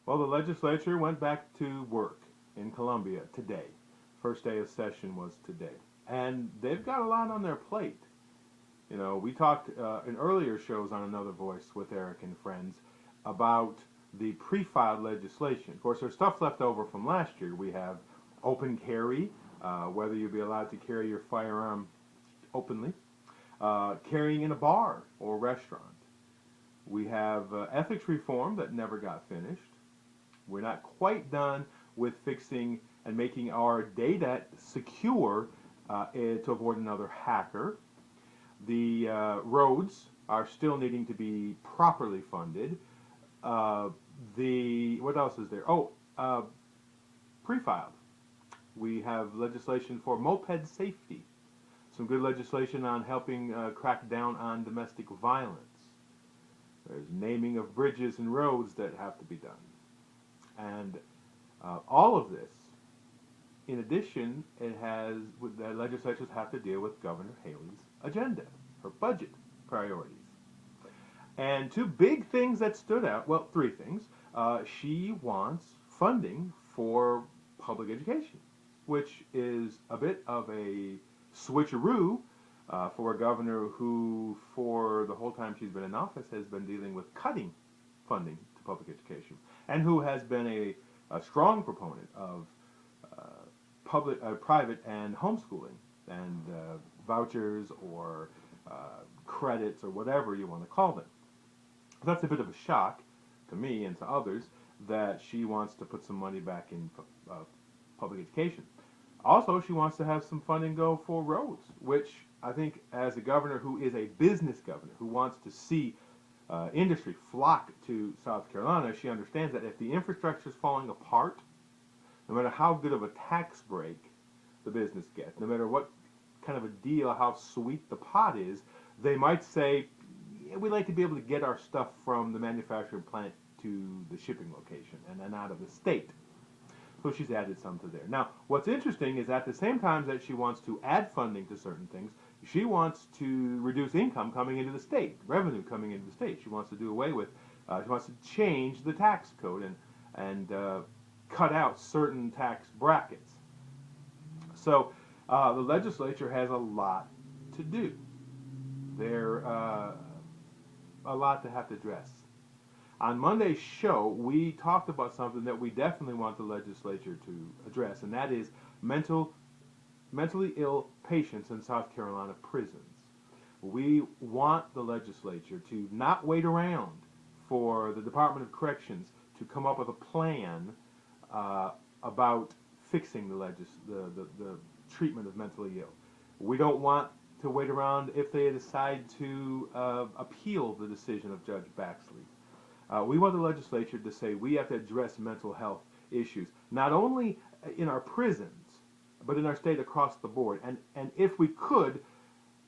Well, the legislature went back to work in Columbia today. First day of session was today. And they've got a lot on their plate. We talked in earlier shows on Another Voice with Eric and friends about the pre-filed legislation. Of course, there's stuff left over from last year. We have open carry, whether you be allowed to carry your firearm openly, carrying in a bar or restaurant. We have ethics reform that never got finished. We're not quite done with fixing and making our data secure to avoid another hacker. The roads are still needing to be properly funded. What else is there? Pre-filed. We have legislation for moped safety. Some good legislation on helping crack down on domestic violence. There's naming of bridges and roads that have to be done. And all of this, in addition, the legislatures have to deal with Governor Haley's agenda, her budget priorities. And two big things that stood out, well, three things. She wants funding for public education, which is a bit of a switcheroo for a governor who, for the whole time she's been in office, has been dealing with cutting funding to public education, and who has been a strong proponent of private and homeschooling and vouchers or credits or whatever you want to call them. That's a bit of a shock to me and to others that she wants to put some money back in public education. Also, she wants to have some funding go for roads, which I think as a governor who is a business governor, who wants to see industry flock to South Carolina, she understands that if the infrastructure is falling apart, no matter how good of a tax break the business gets, no matter what kind of a deal, how sweet the pot is, they might say, yeah, we'd like to be able to get our stuff from the manufacturing plant to the shipping location and then out of the state. So she's added some to there. Now, what's interesting is at the same time that she wants to add funding to certain things, she wants to reduce income coming into the state, revenue coming into the state. She wants to do away with, she wants to change the tax code and cut out certain tax brackets. So the legislature has a lot to do. There's a lot to have to address. On Monday's show, we talked about something that we definitely want the legislature to address, and that is mentally ill patients in South Carolina prisons. We want the legislature to not wait around for the Department of Corrections to come up with a plan about fixing the treatment of mentally ill. We don't want to wait around if they decide to appeal the decision of Judge Baxley. We want the legislature to say we have to address mental health issues, not only in our prisons, but in our state across the board. And if we could,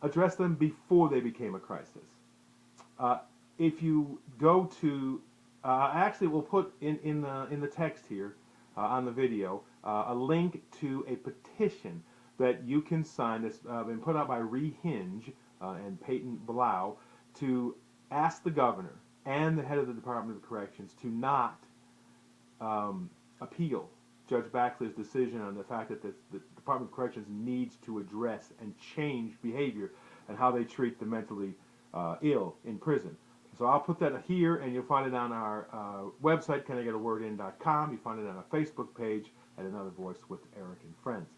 address them before they became a crisis. If you go to, actually we'll put in the text here on the video a link to a petition that you can sign that's been put out by Rehinge and Peyton Blau to ask the governor and the head of the Department of Corrections to not appeal Judge Baxley's decision on the fact that the Department of Corrections needs to address and change behavior and how they treat the mentally ill in prison. So I'll put that here, and you'll find it on our website, canigetaWordin.com. You find it on our Facebook page at Another Voice with Eric and Friends.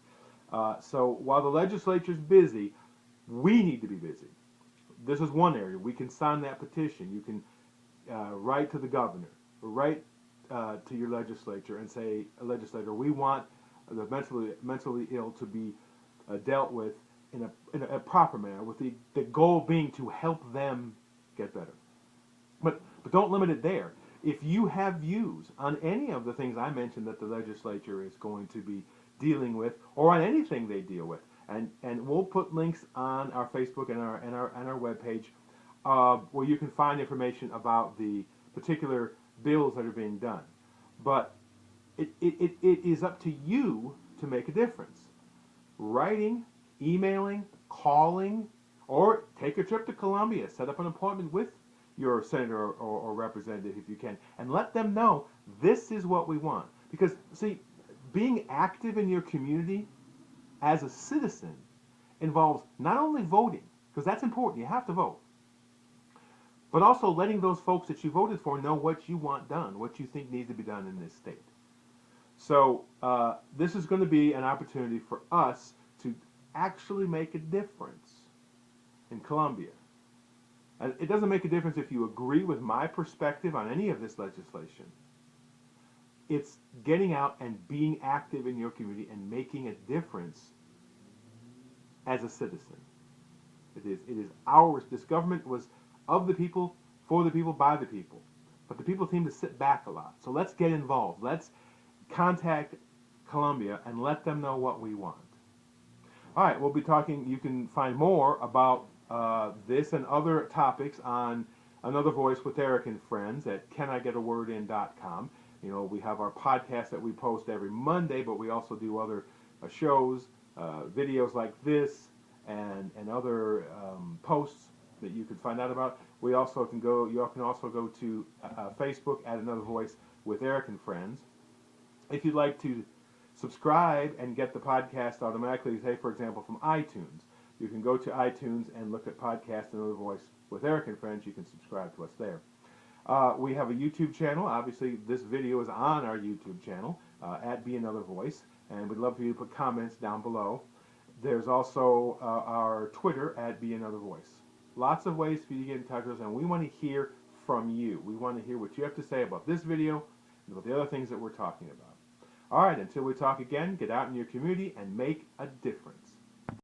So while the legislature's busy, we need to be busy. This is one area. We can sign that petition. You can write to the governor, or write to your legislature and say, legislator, we want the mentally ill to be dealt with in a proper manner, with the goal being to help them get better. But don't limit it there. If you have views on any of the things I mentioned that the legislature is going to be dealing with, or on anything they deal with, and we'll put links on our Facebook and our webpage where you can find information about the particular bills that are being done. But it is up to you to make a difference. Writing, emailing, calling, or take a trip to Columbia. Set up an appointment with your senator or representative if you can, and let them know This is what we want. Because, see, being active in your community as a citizen involves not only voting, because that's important, you have to vote, but also letting those folks that you voted for know what you want done, what you think needs to be done in this state. So this is going to be an opportunity for us to actually make a difference in Columbia. And it doesn't make a difference if you agree with my perspective on any of this legislation. It's getting out and being active in your community and making a difference as a citizen. It is ours. This government was of the people, for the people, by the people. But the people seem to sit back a lot. So let's get involved. Let's contact Columbia and let them know what we want. All right, we'll be talking. You can find more about this and other topics on Another Voice with Eric and Friends at canigetawordin.com. You know, we have our podcast that we post every Monday, but we also do other shows, videos like this, and other posts that you can find out about. We also can go. You can also go to Facebook at Another Voice with Eric and Friends. If you'd like to subscribe and get the podcast automatically, say for example from iTunes, you can go to iTunes and look at podcast Another Voice with Eric and Friends. You can subscribe to us there. We have a YouTube channel. Obviously, this video is on our YouTube channel at Be Another Voice, and we'd love for you to put comments down below. There's also our Twitter at Be Another Voice. Lots of ways for you to get in touch with us, and we want to hear from you. We want to hear what you have to say about this video and about the other things that we're talking about. All right, until we talk again, get out in your community and make a difference.